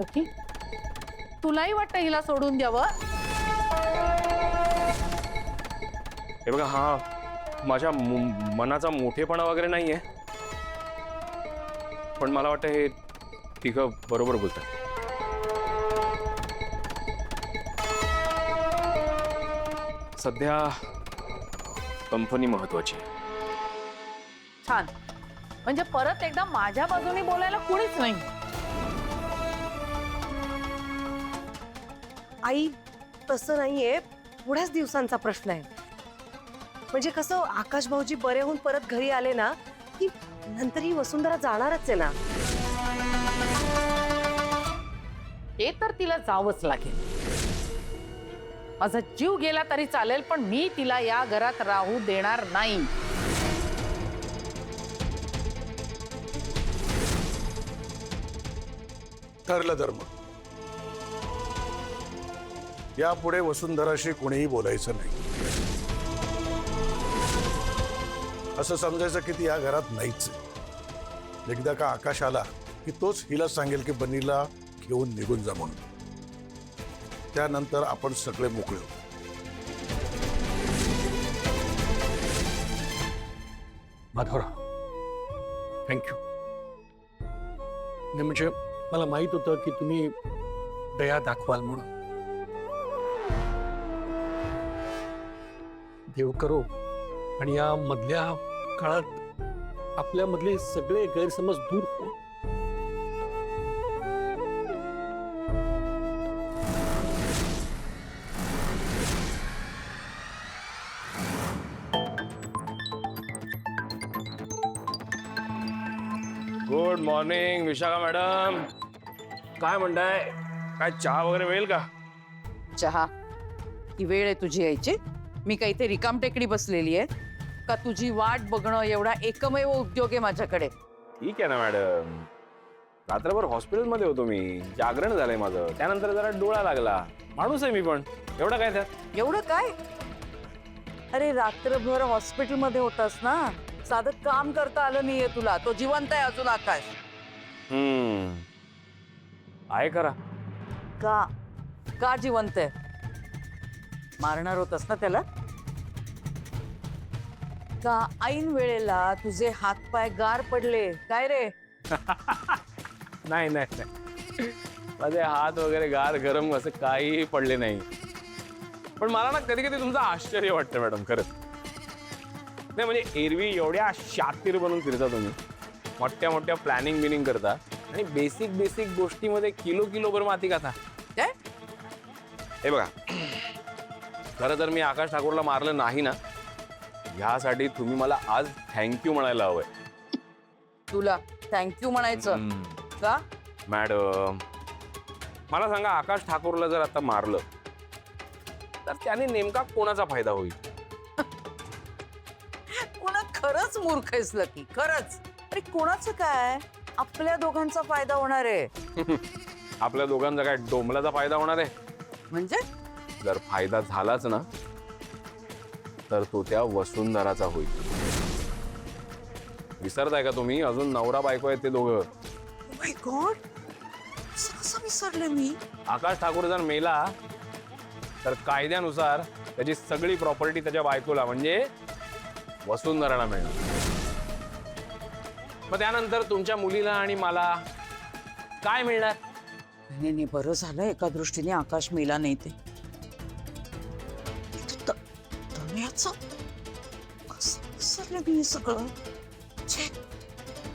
मुखी, तुलाही वाटतं हिला सोडून द्यावं? हे बघा, हा माझ्या मनाचा मोठेपणा वगैरे नाहीये, पण मला वाटतं हे तिघं बरोबर बोलतात. सध्या कंपनी महत्वाची आहे. छान, म्हणजे परत एकदा माझ्या बाजूने बोलायला कुणीच नाही. आई, तसं नाहीये, थोड्याच दिवसांचा प्रश्न आहे. म्हणजे कसं, आकाश भाऊजी बरे होऊन परत घरी आले ना की नंतर ही वसुंधरा जाणारच आहे ना. हे तर तिला जावंच लागेल. माझा जीव गेला तरी चालेल, पण मी तिला या घरात राहू देणार नाही. ठरलं धर्म. यापुढे वसुंधराशी कोणीही बोलायचं नाही. असं समजायचं की ती या घरात नाहीच. एकदा का आकाश आला की तोच हिला सांगेल की बनीला घेऊन निघून जा म्हणून. त्यानंतर आपण सगळे मोकळे होऊ. माधवराव, थँक्यू. नाही म्हणजे मला माहित होतं की तुम्ही दया दाखवाल म्हणून. देव करो आणि या मधल्या काळात आपल्यामधले सगळे गैरसमज दूर हो. Good morning Vishakha madam. काय म्हणताय? काय चहा वगैरे मिळेल का? चहा? ही वेळ आहे तुझी यायची? मी काही ते रिकाम टेकडी बसलेली आहे का? तुझी वाट बघणं एवढा एकमेव उद्योग आहे माझ्याकडे. ठीक आहे ना मॅडम. रात्रभर हॉस्पिटलमध्ये होतो मी, जागरण झालंय माझं. त्यानंतर जरा डोळा लागला. माणूस आहे मी पण, एवढं काय त्यात? एवढं काय? अरे रात्रभर हॉस्पिटलमध्ये होतास ना, साधं काम करता आलं नाहीये तुला. तो जिवंत आहे अजून आकाश. आहे करा. का? का जिवंत आहे? मारणार होतास ना त्याला? का ऐन वेळेला तुझे हातपाय गार पडले काय रे? नाही नाही नाही, माझे हात वगैरे गार गरम असं काही पडले नाही. पण मला ना कधी कधी तुमचं आश्चर्य वाटतं मॅडम, खरंच. नाही म्हणजे एरवी एवढ्या शातीर बनून फिरता तुम्ही, मोठ्या मोठ्या प्लॅनिंग बिनिंग करता आणि बेसिक बेसिक गोष्टीमध्ये किलो माती खाता. काय? हे बघा, खरं तर मी आकाश ठाकूरला मारलं नाही ना, ह्यासाठी तुम्ही मला आज थँक्यू म्हणायला हवंय. तुला थँक्यू म्हणायचं का? मॅडम मला सांगा, आकाश ठाकूरला जर आता मारलं तर त्याने नेमका कोणाचा फायदा होईल? कोणा खरंच मूर्ख आहेस लकी, खरंच. अरे कोणाचं काय, आपल्या दोघांचा फायदा होणार आहे. आपल्या दोघांचा काय डोंबलाचा फायदा होणार आहे? म्हणजे जर फायदा झालाच ना तर तो त्या वसुंधराचा होईल. विसरताय का तुम्ही? अजून नवरा बायको आहेत ते दोघं. माय गॉड, कसं विसरले मी? आकाश ठाकूर जर मेला तर कायद्यानुसार त्याची सगळी प्रॉपर्टी त्याच्या बायकोला म्हणजे वसुंधराला मिळणार. मग त्यानंतर तुमच्या मुलीला आणि मला काय मिळणार? नाही, बरं झालं एका दृष्टीने आकाश मेला नाही ते. तनयाचं कसं विसरले मी हे सगळं?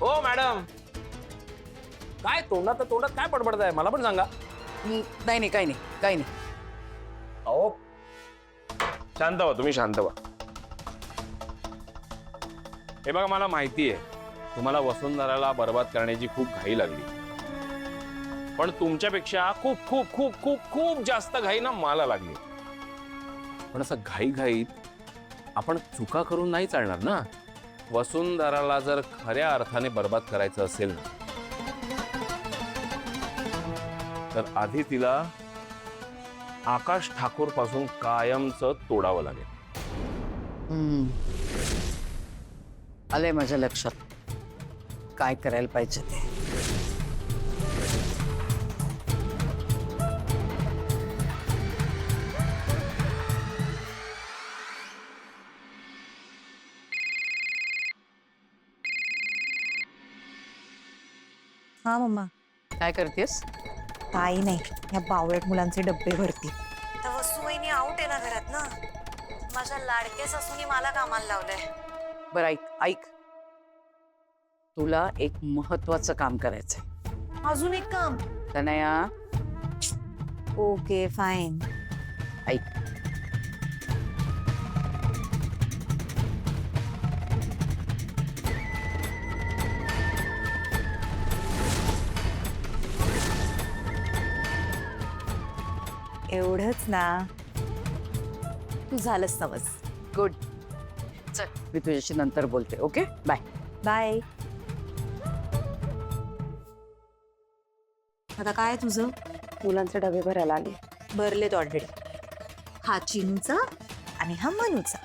हो मॅडम, काय तोंडात काय पडपडताय? मला पण सांगा. नाही, काही नाही. अहो शांत व्हा, तुम्ही शांत व्हा. हे बघा, मला माहिती आहे तुम्हाला वसुंधराला बर्बाद करण्याची खूप घाई लागली, पण तुमच्यापेक्षा खूप खूप खूप खूप खूप जास्त घाई ना मला लागली. पण असं घाईघाईत आपण चुका करून नाही चालणार ना. वसुंधराला जर खऱ्या अर्थाने बर्बाद करायचं असेल ना तर आधी तिला आकाश ठाकूर पासून कायमचं तोडावं लागेल. आलंय माझ्या लक्षात काय करायला पाहिजे ते. हा मम्मा. काय करतेस? काही नाही, या बावळट मुलांचे डब्बे भरती. तर वसुवहिनी आउट आहे ना घरात ना, माझ्या लाडके सासूनी मला कामाला लावलंय. बरं ऐक ऐक, तुला एक महत्वाचं काम करायचंय. अजून एक काम. Tanaya okay fine. ऐक, एवढंच ना, तू झालंच समज. गुड. चल मी तुझ्याशी नंतर बोलते. Okay bye. बाय. आता काय तुझं? मुलांचे डबे भरायला आले. भरलेत ऑलरेडी. हा चिनूचा आणि हा मनूचा.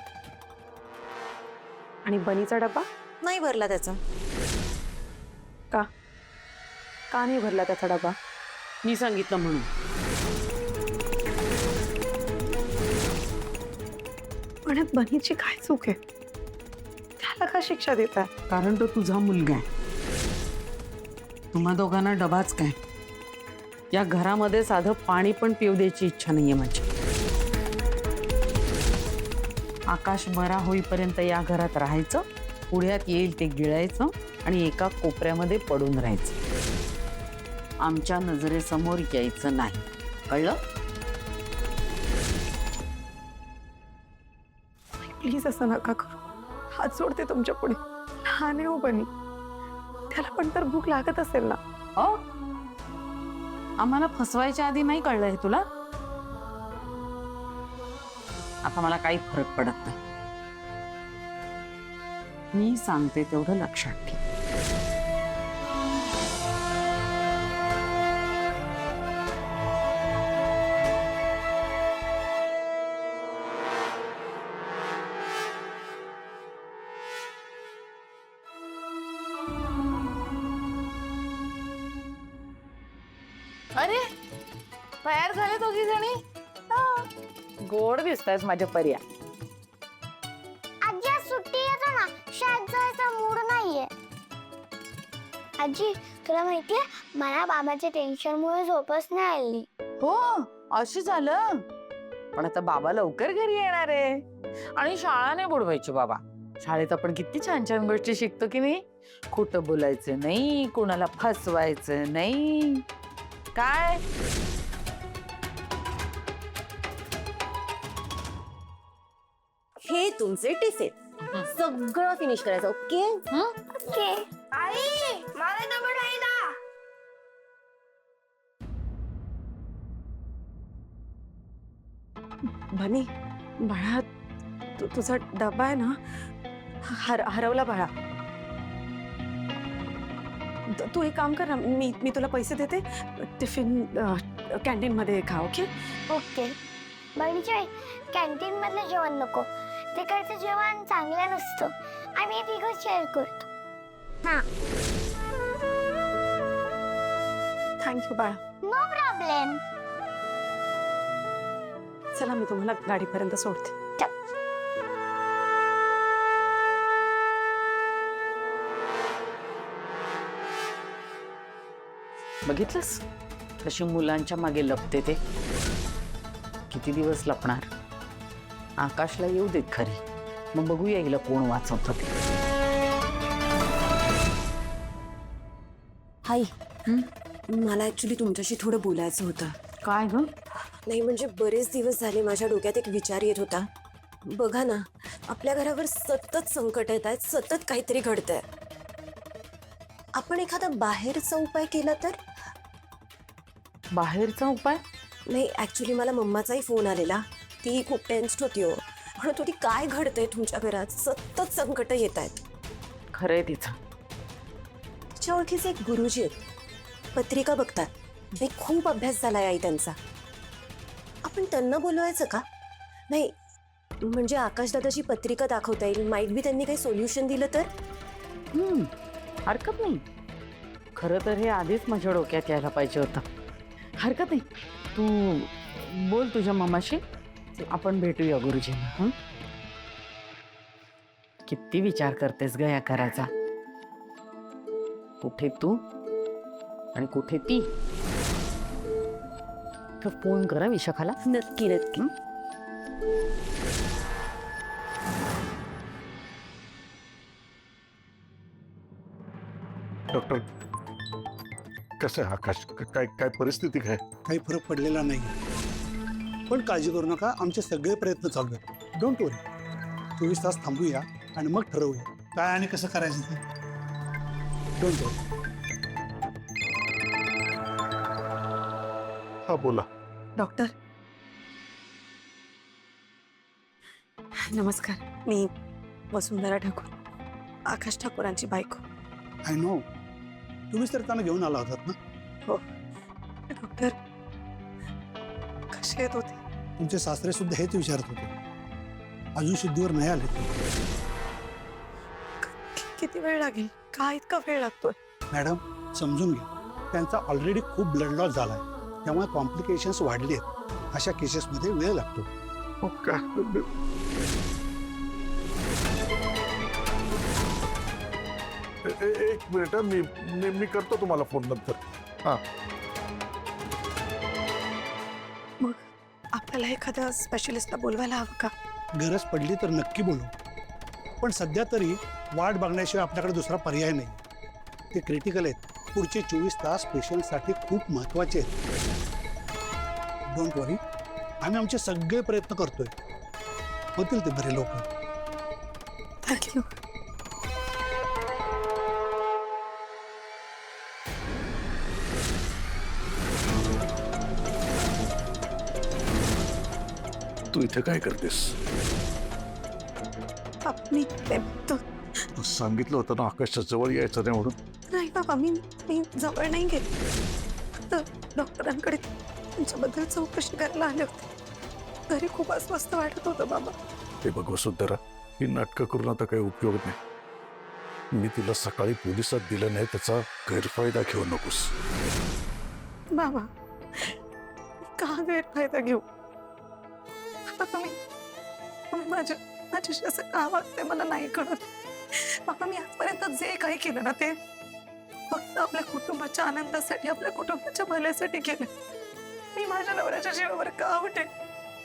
आणि बनीचा डबा नाही भरला त्याचा. का का नाही भरला त्याचा डबा? मी सांगितलं म्हणून. पण बनीची काय चूक आहे? त्याला का शिक्षा देतात? कारण तो तुझा मुलगा आहे. तुम्हा दोघांना डबाच काय, या घरामध्ये साधं पाणी पण पिऊ द्यायची इच्छा नाहीये माझी. आकाश बरा होईपर्यंत या घरात राहायचं, पुढ्यात येईल ते गिळायचं आणि एका कोपऱ्यामध्ये पडून राहायचं. आमच्या नजरेसमोर यायचं नाही, कळलं? प्लीज असं नका करू. हात जोडते तुमच्या पुढे. लहान आहे हो बनी, त्याला पण तर भूक लागत असेल ना. हो, आम्हाला फसवायच्या आधी नाही कळलं हे तुला? आता मला काही फरक पडत नाही. मी सांगते तेवढं लक्षात ठेव. अरे तयार झाले दोघी जणी. गोड दिसतायस माझ्या पर्या. आजी आज सुट्टी येतो ना, शाळेत जायचा मूड नाहीये. आजी तुला माहितीये, मला बाबाच्या टेन्शनमुळे झोपच नाही आली. हो अशी झालं. पण आता बाबा लवकर घरी येणार आहे आणि शाळा नाही बुडवायची. बाबा शाळेत आपण किती छान छान गोष्टी शिकतो की नाही. खोटं बोलायचं नाही, कोणाला फसवायचं नाही. काय हे तुमचे टिफिन सगळं फिनिश करायचं. ओके. ओके. आई मला डबा राहिला. बनी बाळा, तुझा डबा आहे ना, हरवला बाळा. तू एक काम कर ना, मी तुला पैसे देते, टिफिन कॅन्टीन मध्ये खा. Okay okay. बहिणीच्या कॅन्टीन मधलं जेवण नको, तिकडचं जेवण चांगलं नसतं. आम्ही तिघं शेअर करतो. हा. थँक्यू बाळा. No problem. चला मी तुम्हाला गाडीपर्यंत सोडते. बघितलंस कशी मुलांच्या मागे लपते ते. किती दिवस लपणार? आकाशला येऊ देत खरी, मग बघूया हिला कोण वाचवतं ते. हाय, मला ऍक्च्युली तुमच्याशी थोडं बोलायचं होतं. काय ग? नाही म्हणजे बरेच दिवस झाले माझ्या डोक्यात एक विचार येत होता. बघा ना, आपल्या घरावर सतत संकट येत आहेत, सतत काहीतरी घडतंय. आपण एखादा बाहेरचा उपाय केला तर? बाहेरचा उपाय? नाही ऍक्च्युली मला मम्माचाही फोन आलेला. ती खूप टेन्स्ड होती हो. म्हणत होती काय घडतंय तुमच्या घरात, सतत संकट येत आहेत. खरंय तिचं. तिच्या ओळखीचे एक गुरुजी आहेत, पत्रिका बघतात. नाही खूप अभ्यास झालाय आई त्यांचा. आपण त्यांना बोलवायचं का? नाही म्हणजे आकाशदादाची पत्रिका दाखवता येईल, माईट बी त्यांनी काही सोल्युशन दिलं तर. हरकत नाही. खरं तर हे आधीच माझ्या डोक्यात यायला पाहिजे होतं. हरकत नाही, तू बोल तुझ्या मामाशी, आपण भेटूया गुरुजींना. किती विचार करतेस ग या घराचा. कुठे तू आणि कुठे ती तर फोन करा विशाखाला. नक्की नक्की. डॉक्टर कसं आहे आकाश? काय काय परिस्थिती काय? काही फरक पडलेला नाही, पण काळजी करू नका, आमचे सगळे प्रयत्न चालू आहेत. डोंट वरी, 24 तास थांबूया आणि मग ठरवूया काय आणि कसं करायचं ते. डोंट वरी. हा बोला. डॉक्टर नमस्कार, मी वसुंधरा ठाकूर, आकाश ठाकूरांची बायको. आय नो, तुम्हीच तर त्यांना घेऊन आला होतात ना. हो डॉक्टर, कसे येत होते? तुमचे सासरे सुद्धा हेच विचारत होते, अजून शुद्धीवर नाही आले. किती वेळ लागेल? का इतका वेळ लागतोय? मॅडम समजून घ्या, त्यांचा ऑलरेडी खूप ब्लड लॉस झाला आहे, त्यामुळे कॉम्प्लिकेशन्स वाढले आहेत. अशा केसेसमध्ये वेळ लागतो. एक मिनिट हं, मी करतो तुम्हाला फोन नंतर. हा मग आपल्याला एखाद्या स्पेशलिस्टला बोलवायला हवं का? गरज पडली तर नक्की बोलू, पण सध्या तरी वाट बघण्याशिवाय आपल्याकडे दुसरा पर्याय नाही. ते क्रिटिकल आहेत. पुढचे 24 तास पेशंटसाठी खूप महत्वाचे आहेत. डोंट वरी, आम्ही आमचे सगळे प्रयत्न करतोय, होतील ते बरे लोक. थँक्यू. तू इथे काय करतेस? मी तू सांगितलं होतं ना आकाशच्या जवळ यायचं नाही म्हणून. नाही बाबा, मी जवळ नाही गेले, फक्त डॉक्टरांकडे तुमच्याबद्दल चौकशी करायला आले होते. घरी खूप अस्वस्थ वाटत होतं बाबा. हे बघ वसुंधरा, ही नाटकं करून आता काही उपयोग नाही. मी तुला सकाळी पोलिसात दिलं नाही त्याचा गैरफायदा घेऊ नकोस. बाबा, का गैरफायदा घेऊ? आता तुम्ही माझ्याशी असं का वागते मला नाही कळत. बाबा, मी आजपर्यंत जे काही केलं ना ते फक्त आपल्या कुटुंबाच्या आनंदासाठी, आपल्या कुटुंबाच्या भल्यासाठी केलं. मी माझ्या नवऱ्याच्या जीवावर का उठे?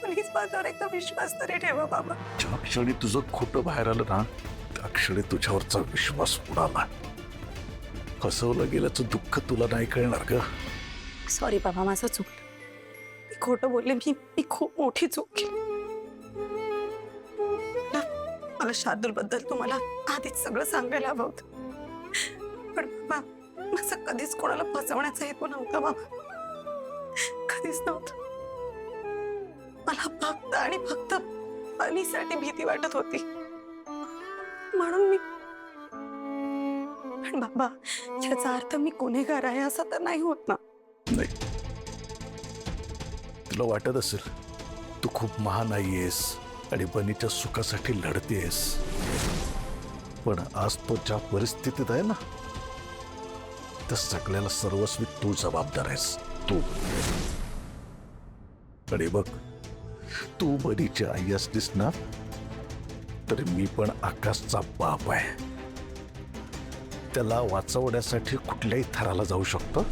प्लीज माझ्यावर एकदा विश्वास तरी ठेवा बाबा. ज्या क्षणी तुझं खोटं बाहेर आलं ना, त्या क्षणी तुझ्यावरचा विश्वास उडाला. फसवलं गेल्याचं दुःख तुला नाही कळणार ग. सॉरी बाबा, माझं चुकलं. मी खोटं बोलले. मी खूप मोठी चूक केली. मला शार्दूलबद्दल तुम्हाला आधीच सगळं सांगायला हवं होतं, पण बाबा माझं कधीच कोणाला फसवण्याचा हेतू नव्हता बाबा, कधीच नव्हतं. मला फक्त आणि फक्त अनीसाठी भीती वाटत होती, म्हणून मी. पण बाबा, याचा अर्थ मी गुन्हेगार आहे असं तर नाही होत ना? नाही, तुला वाटत असेल तू खूप महान नाहीयेस आणि बनीच्या सुखासाठी लढतेस, पण आज तो ज्या परिस्थितीत आहे ना, त्या सगळ्याला सर्वस्वी तू जबाबदार आहेस. तू. आणि बघ, तू बनीची आई असलीस ना, तर मी पण आकाशचा बाप आहे. त्याला वाचवण्यासाठी कुठल्याही थराला जाऊ शकतो.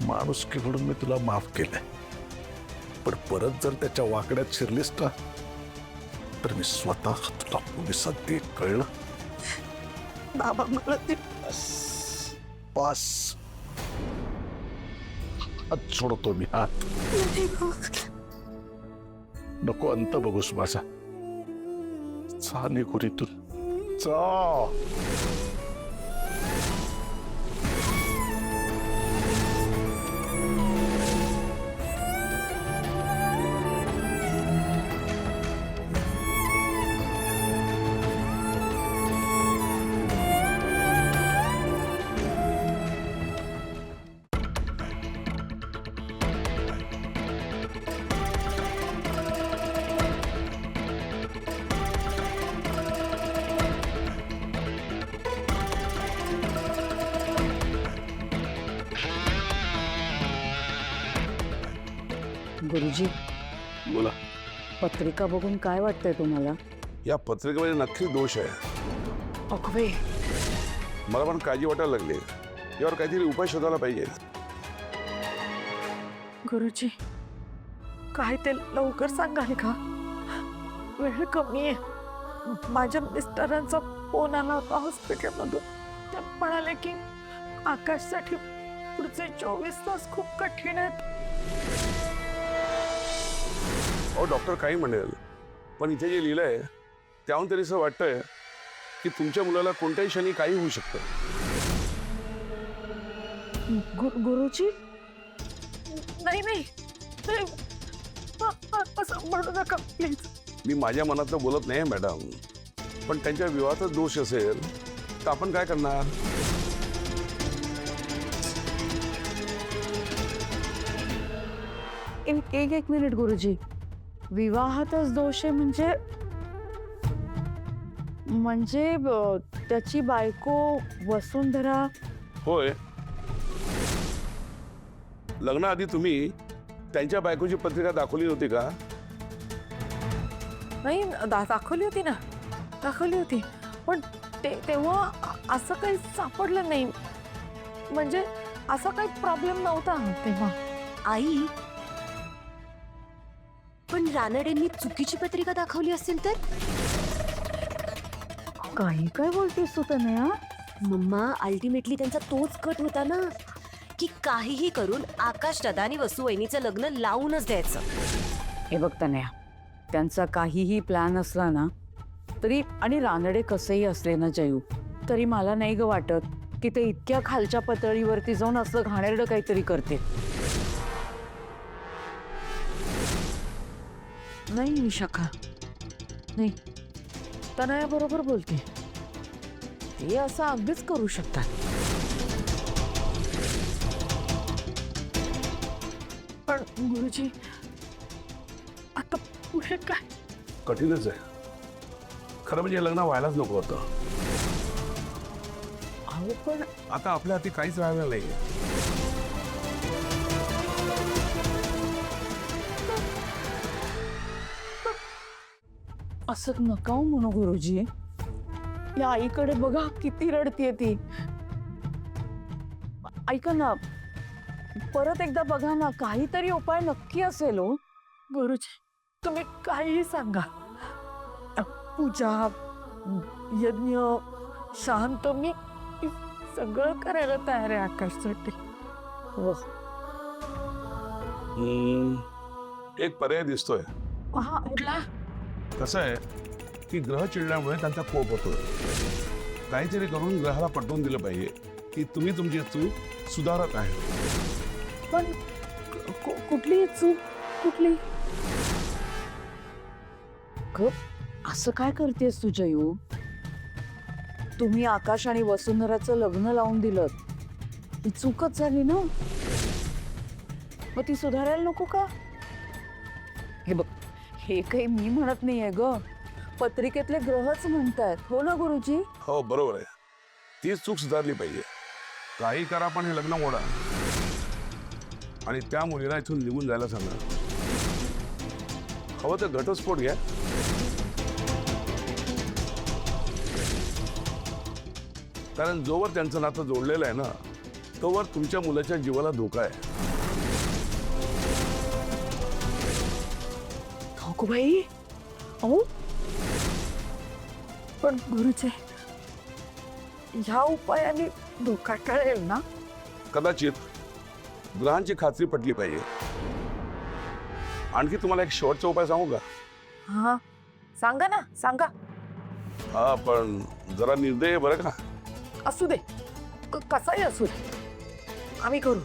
माणुसकी म्हणून मी तुला माफ केलंय, पण परत जर त्याच्या वाकड्यात शिरलीस ना, तर मी स्वतः तुला पोलिसात दे. कळलं? बाबा, मला ते पास हात सोडतो मी. हात नाही बाबा. नको अंत बघूस माझा. चा निघुरीतून चा. गुरुजी, बोला. पत्रिका बघून काय वाटतंय तुम्हाला? या पत्रिकेमध्ये नक्की दोष आहे. अगवे, मला पण काळजी वाटायला लागली. यावर काहीतरी उपाय शोधायला पाहिजे. गुरुजी, काय ते लवकर सांगाल का? वेळ कमी आहे. माझ्या मिस्टरांचा फोन आला होता हॉस्पिटलमधून. ते म्हणाले की आकाशसाठी पुढचे 24 तास खूप कठीण आहेत. अहो डॉक्टर काही म्हणेल, पण इथे जे लिहिलंय त्याहून तरी असं वाटतंय की तुमच्या मुलाला कोणत्याही क्षणी काही होऊ शकतं. गुरुजी, नाही नाही नाही. असं म्हणू नका प्लीज. मी माझ्या मनातलं बोलत नाही मॅडम, पण त्यांच्या विवाहातच दोष असेल तर आपण काय करणार? एक मिनिट गुरुजी, विवाहातच दोष आहे म्हणजे म्हणजे त्याची बायको वसुंधरा. होय, लग्नाआधी तुम्ही त्यांच्या बायकोची पत्रिका दाखवली नव्हती का? नाही, दाखवली होती ना, दाखवली होती. पण तेव्हा असं काही सापडलं नाही. म्हणजे असा काही प्रॉब्लेम नव्हता तेव्हा. आई, पण रानडेंनी चुकीची पत्रिका दाखवली असेल तर? काही काय बोलतेस तू तनया? मम्मा, अल्टिमेटली त्यांचा तोच कट होता ना की काहीही करून आकाश दादा आणि वसुवहिनीचं लग्न लावूनच द्यायचं. हे बघ तनया, त्यांचा काहीही प्लॅन असला ना तरी, आणि रानडे कसंही असले ना जयू, तरी मला नाही ग वाटत की ते इतक्या खालच्या पातळीवरती जाऊन असं घाणेरडं काहीतरी करते. नाही विशाखा, नाही, तनया बरोबर बोलते. ते असं अगदीच करू शकतात. पण गुरुजी, आता पुढे काय? कठीणच आहे खरं म्हणजे. लग्न व्हायलाच नको होतं. अहो पण आता आपल्या हाती काहीच राहिलं नाही. असं नका हो म्हणू गुरुजी. या आईकडे बघा किती रडतीये ती. ऐका ना, परत एकदा बघा ना, काहीतरी उपाय नक्की असेल हो. गुरुजी, तुम्ही काहीही सांगा. पूजा, यज्ञ, शांत, मी सगळं करायला तयार आहे आकाशसाठी. हो. एक पर्याय दिसतोय. हा, कुठला? कसं आहे की ग्रह चिडल्यामुळे त्यांचा कोप होतो. काहीतरी करून ग्रहाला पटवून दिलं पाहिजे की तुम्ही तुमची चूक सुधारत आहे. पण कुठली चूक? कुठली? असं काय करतेस तू जयू? तुम्ही आकाश आणि वसुंधराचं लग्न लावून दिलं, ही चूकच झाली ना. मग ती सुधारायला नको का? हे बघ, हे काही मी म्हणत नाहीये ग, पत्रिकेतले ग्रहच म्हणतात. हो ना गुरुजी? हो बरोबर आहे. ती चूक सुधारली पाहिजे. काही करा पण हे लग्न मोडा आणि त्या मुलीला इथून निघून जायला सांगा. हवं तर घटस्फोट घ्या. कारण जोवर त्यांचं नातं जोडलेलं आहे ना, तोवर तुमच्या मुलाच्या जीवाला धोका आहे. ठाकूबाई, अहो पण गुरुजी, ह्या उपायाने धोका टळेल ना? कदाचित. ग्रहांची खात्री पटली पाहिजे. आणखी तुम्हाला एक शेवटचा उपाय सांगू का? हा, सांगा ना, सांगा. हा, पण जरा निर्दय आहे बरं का. असू दे, कसाही असू दे, आम्ही करू.